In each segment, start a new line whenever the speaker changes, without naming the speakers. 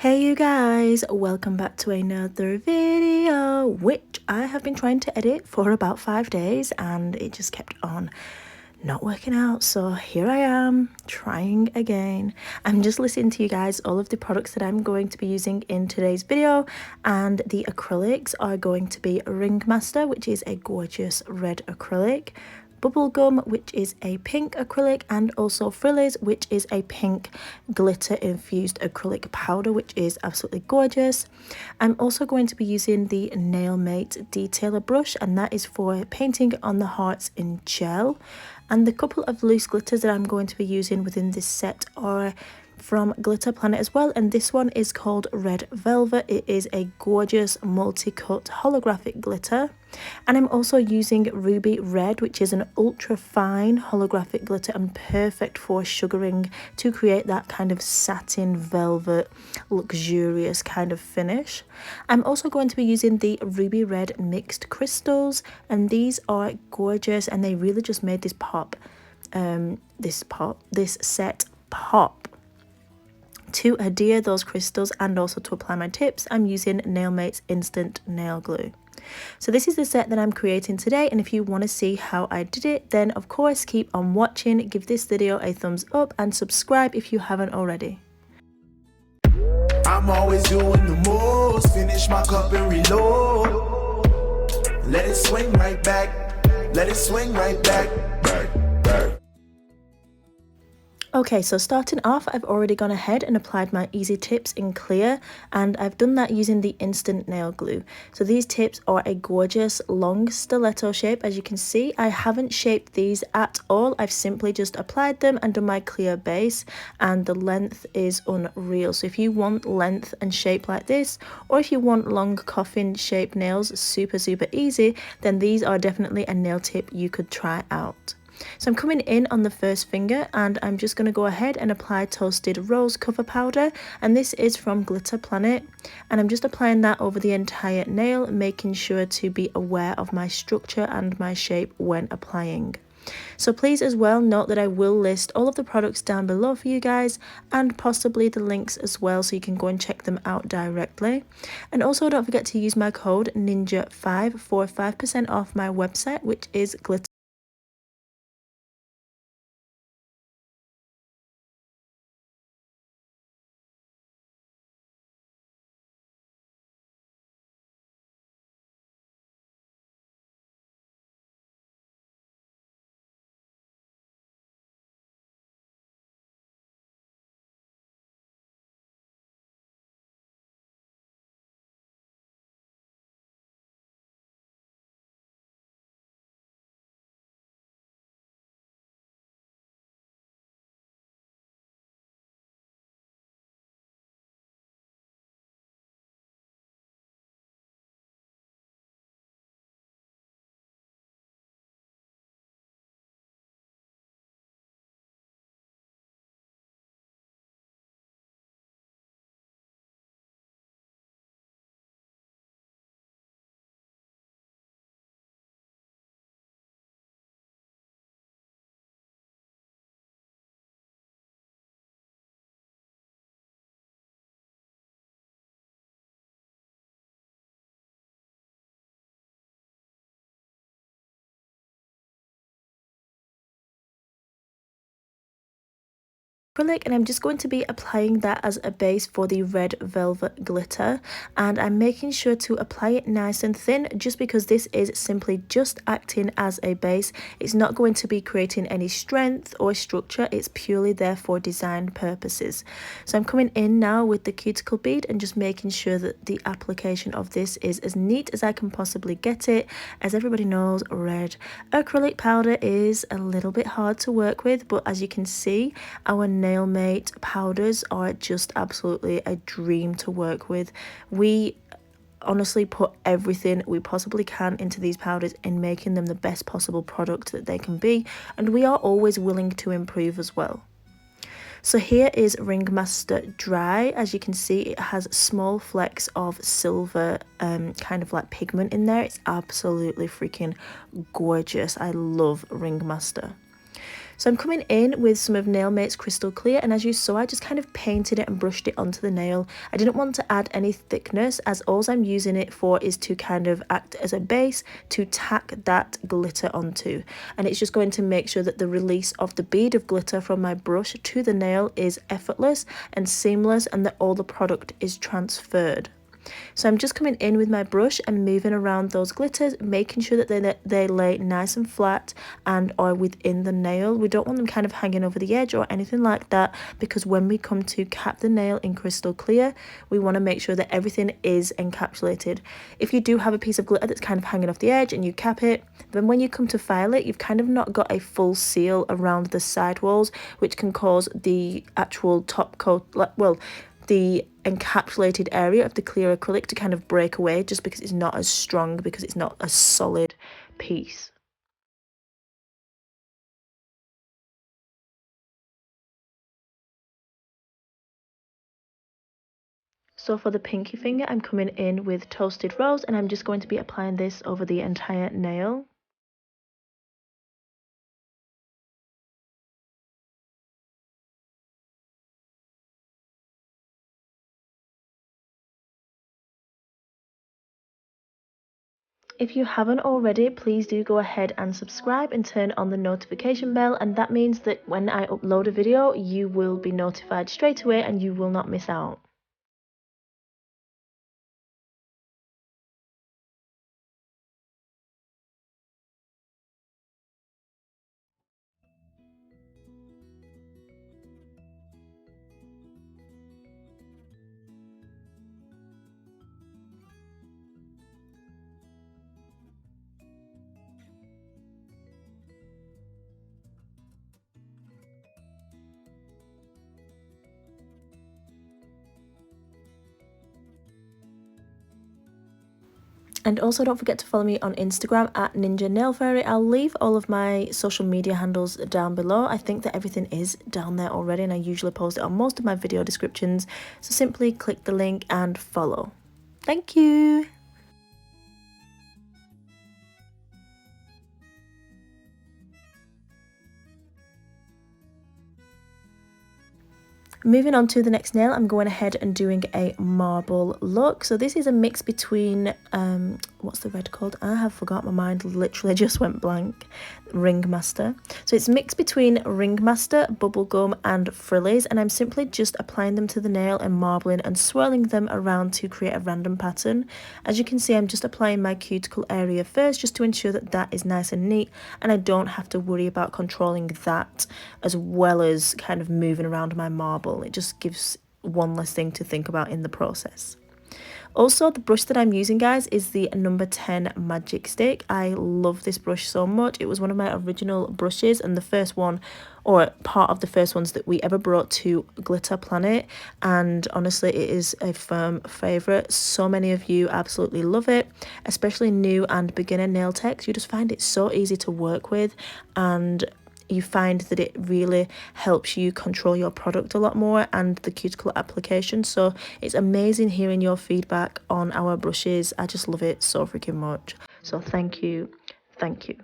Hey you guys, welcome back to another video, which I have been trying to edit for about 5 days and it just kept on not working out. So here I am trying again. I'm just listening to you guys all of the products that I'm going to be using in today's video, and the acrylics are going to be Ringmaster, which is a gorgeous red acrylic, Bubblegum, which is a pink acrylic, and also Frillies, which is a pink glitter infused acrylic powder, which is absolutely gorgeous. I'm also going to be using the Nailmate detailer brush, and that is for painting on the hearts in gel. And the couple of loose glitters that I'm going to be using within this set are from Glitter Planet as well, and this one is called Red Velvet. It is a gorgeous multi-cut holographic glitter. And I'm also using Ruby Red, which is an ultra fine holographic glitter and perfect for sugaring to create that kind of satin velvet luxurious kind of finish. I'm also going to be using the Ruby Red mixed crystals, and these are gorgeous and they really just made this set pop. To adhere those crystals and also to apply my tips, I'm using Nailmate's Instant Nail Glue. So this is the set that I'm creating today, and if you want to see how I did it, then of course keep on watching, give this video a thumbs up and subscribe if you haven't already.
I'm always doing the most, finish my cup and reload. Let it swing right back, let it swing right back.
Okay, so starting off, I've already gone ahead and applied my easy tips in clear, and I've done that using the instant nail glue. So these tips are a gorgeous long stiletto shape. As you can see, I haven't shaped these at all. I've simply just applied them and done my clear base, and the length is unreal. So if you want length and shape like this, or if you want long coffin shaped nails, super easy, then these are definitely a nail tip you could try out. So I'm coming in on the first finger, and I'm just going to go ahead and apply Toasted Rose Cover Powder, and this is from Glitter Planet, and I'm just applying that over the entire nail, making sure to be aware of my structure and my shape when applying. So please as well note that I will list all of the products down below for you guys, and possibly the links as well, so you can go and check them out directly. And also don't forget to use my code NINJA5 for 5% off my website, which is Glitter. Acrylic, and I'm just going to be applying that as a base for the red velvet glitter, and I'm making sure to apply it nice and thin, just because this is simply just acting as a base. It's not going to be creating any strength or structure, it's purely there for design purposes. So I'm coming in now with the cuticle bead and just making sure that the application of this is as neat as I can possibly get it. As everybody knows, red acrylic powder is a little bit hard to work with, but as you can see, our Nailmate powders are just absolutely a dream to work with. We honestly put everything we possibly can into these powders in making them the best possible product that they can be, and we are always willing to improve as well. So here is Ringmaster Dry. As you can see, it has small flecks of silver kind of like pigment in there. It's absolutely freaking gorgeous. I love Ringmaster. So I'm coming in with some of Nailmate's Crystal Clear, and as you saw, I just kind of painted it and brushed it onto the nail. I didn't want to add any thickness, as all I'm using it for is to kind of act as a base to tack that glitter onto. And it's just going to make sure that the release of the bead of glitter from my brush to the nail is effortless and seamless, and that all the product is transferred. So I'm just coming in with my brush and moving around those glitters, making sure that they lay nice and flat and are within the nail. We don't want them kind of hanging over the edge or anything like that, because when we come to cap the nail in Crystal Clear, we want to make sure that everything is encapsulated. If you do have a piece of glitter that's kind of hanging off the edge and you cap it, then when you come to file it, you've kind of not got a full seal around the side walls, which can cause the actual top coat, well, the encapsulated area of the clear acrylic to kind of break away, just because it's not as strong, because it's not a solid piece. So for the pinky finger, I'm coming in with Toasted Rose, and I'm just going to be applying this over the entire nail. If you haven't already, please do go ahead and subscribe and turn on the notification bell, and that means that when I upload a video, you will be notified straight away and you will not miss out. And also don't forget to follow me on Instagram at Ninja Nail Fairy. I'll leave all of my social media handles down below. I think that everything is down there already, and I usually post it on most of my video descriptions. So simply click the link and follow. Thank you. Moving on to the next nail, I'm going ahead and doing a marble look. So this is a mix between, what's the red called? I have forgot, my mind literally just went blank. Ringmaster. So it's mixed between Ringmaster, Bubblegum and Frillies, and I'm simply just applying them to the nail and marbling and swirling them around to create a random pattern. As you can see, I'm just applying my cuticle area first, just to ensure that that is nice and neat, and I don't have to worry about controlling that as well as kind of moving around my marble. It just gives one less thing to think about in the process. Also, the brush that I'm using, guys, is the number 10 Magic Stick. I love this brush so much. It was one of my original brushes and the first one, or part of the first ones that we ever brought to Glitter Planet, and honestly it is a firm favourite. So many of you absolutely love it, especially new and beginner nail techs. You just find it so easy to work with, and you find that it really helps you control your product a lot more and the cuticle application. So it's amazing hearing your feedback on our brushes. I just love it so freaking much. So thank you. Thank you.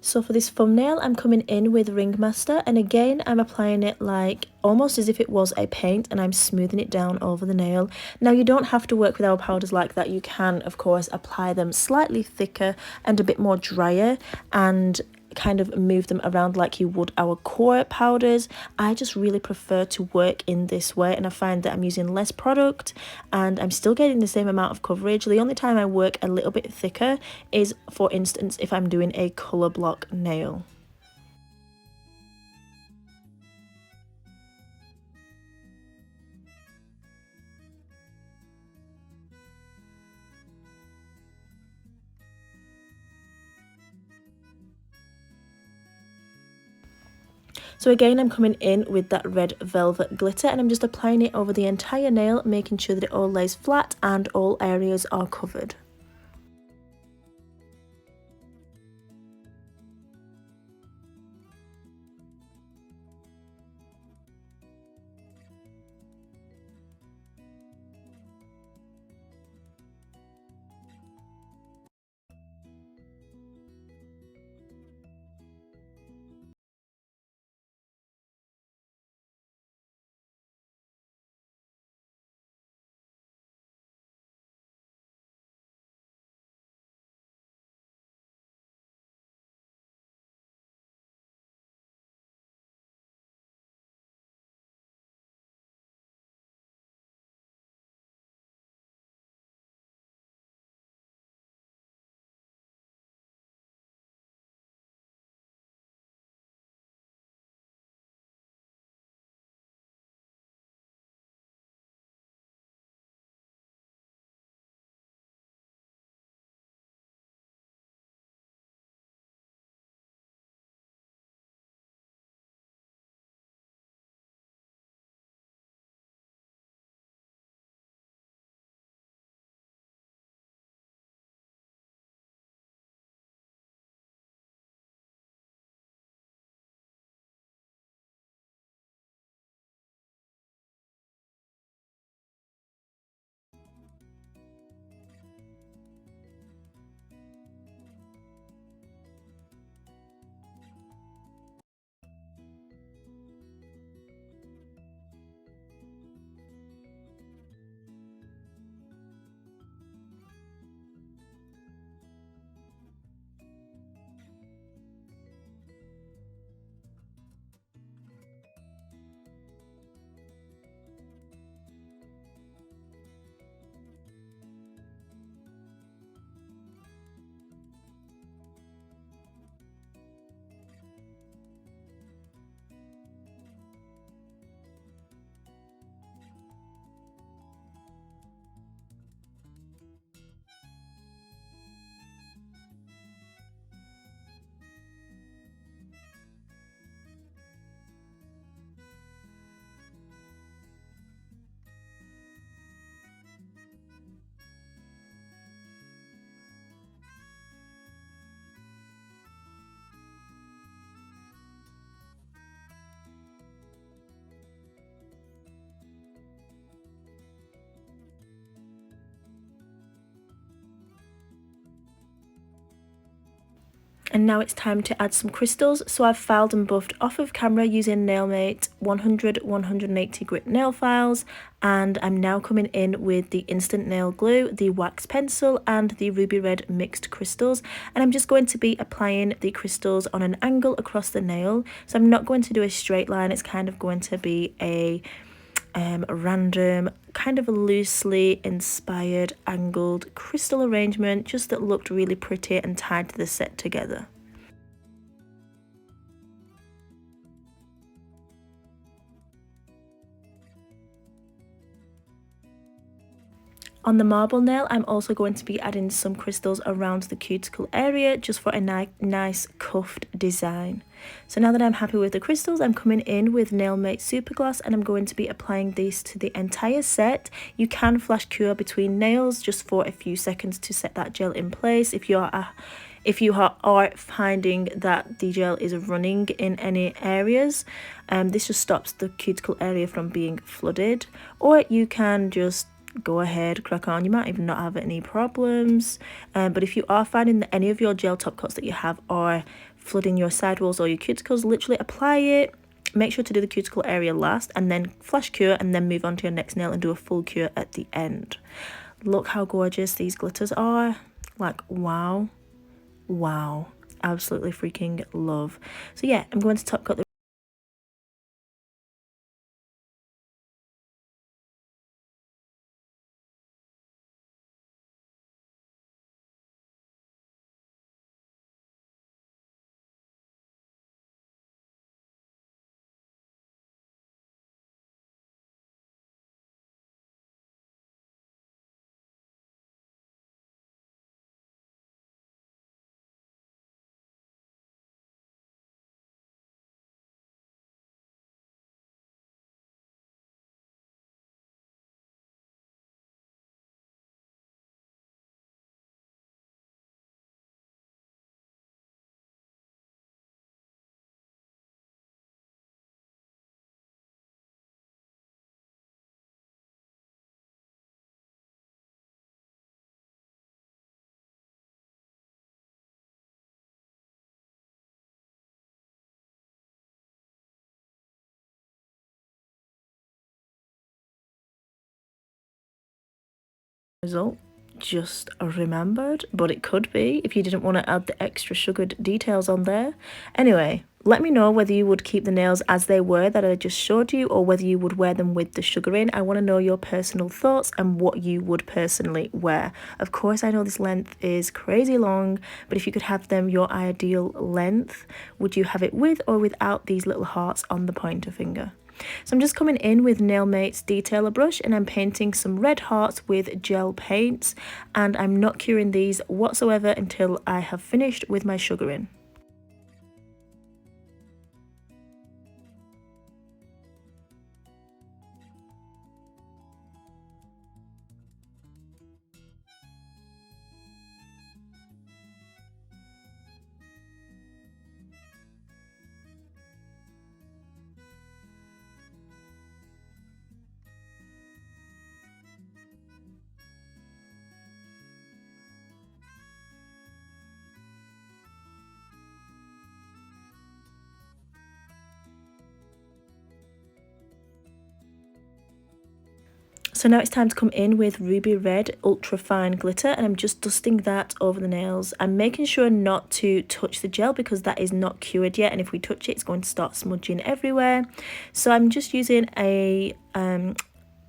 So for this thumbnail, I'm coming in with Ringmaster, and again I'm applying it like almost as if it was a paint, and I'm smoothing it down over the nail. Now you don't have to work with our powders like that. You can of course apply them slightly thicker and a bit more drier and kind of move them around like you would our core powders. I just really prefer to work in this way, and I find that I'm using less product and I'm still getting the same amount of coverage. The only time I work a little bit thicker is, for instance, if I'm doing a colour block nail. So again, I'm coming in with that red velvet glitter and I'm just applying it over the entire nail, making sure that it all lays flat and all areas are covered. And now it's time to add some crystals. So I've filed and buffed off of camera using Nailmate 100-180 grit nail files, and I'm now coming in with the instant nail glue, the wax pencil and the ruby red mixed crystals, and I'm just going to be applying the crystals on an angle across the nail. So I'm not going to do a straight line, it's kind of going to be a random, kind of a loosely inspired angled crystal arrangement, just that looked really pretty and tied the set together. On the marble nail, I'm also going to be adding some crystals around the cuticle area just for a nice cuffed design. So now that I'm happy with the crystals, I'm coming in with Nailmate Supergloss and I'm going to be applying this to the entire set. You can flash cure between nails just for a few seconds to set that gel in place if you are finding that the gel is running in any areas. This just stops the cuticle area from being flooded, or you can just go ahead, crack on. You might even not have any problems, but if you are finding that any of your gel top coats that you have are flooding your sidewalls or your cuticles, literally apply it, make sure to do the cuticle area last and then flash cure, and then move on to your next nail and do a full cure at the end. Look how gorgeous these glitters are. Like, wow. absolutely freaking love. So yeah, I'm going to top coat the result. Just remembered, but it could be if you didn't want to add the extra sugared details on there. Anyway, let me know whether you would keep the nails as they were that I just showed you, or whether you would wear them with the sugar in. I want to know your personal thoughts and what you would personally wear. Of course, I know this length is crazy long, but if you could have them your ideal length, would you have it with or without these little hearts on the pointer finger? So I'm just coming in with Nailmate's Detailer brush, and I'm painting some red hearts with gel paints, and I'm not curing these whatsoever until I have finished with my sugaring. So now it's time to come in with Ruby Red Ultra Fine Glitter, and I'm just dusting that over the nails. I'm making sure not to touch the gel because that is not cured yet, and if we touch it, it's going to start smudging everywhere. So I'm just using a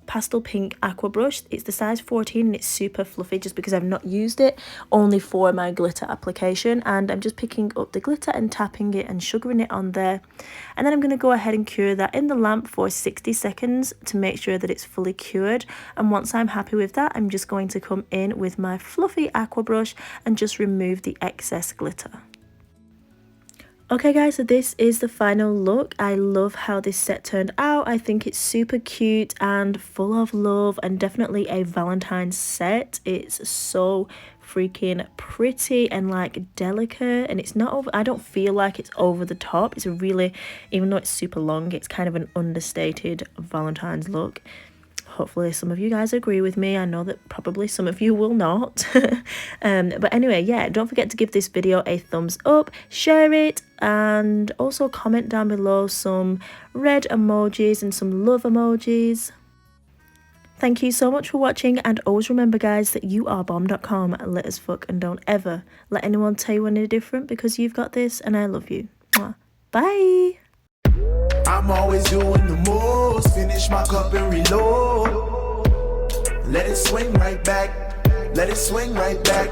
pastel pink aqua brush. It's the size 14 and it's super fluffy just because I've not used it, only for my glitter application, and I'm just picking up the glitter and tapping it and sugaring it on there, and then I'm going to go ahead and cure that in the lamp for 60 seconds to make sure that it's fully cured. And once I'm happy with that, I'm just going to come in with my fluffy aqua brush and just remove the excess glitter. Okay guys, so this is the final look. I love how this set turned out. I think it's super cute and full of love, and definitely a Valentine's set. It's so freaking pretty and like delicate, and it's not over, I don't feel like it's over the top. It's a really, even though it's super long, it's kind of an understated Valentine's look. Hopefully some of you guys agree with me. I know that probably some of you will not. But anyway, yeah, don't forget to give this video a thumbs up, share it, and also comment down below some red emojis and some love emojis. Thank you so much for watching, and always remember guys that you are bomb.com. Let us fuck, and don't ever let anyone tell you any different, because you've got this and I love you. Mwah. Bye.
I'm always doing the most. Finish my cup and reload. Let it swing right back. Let it swing right back.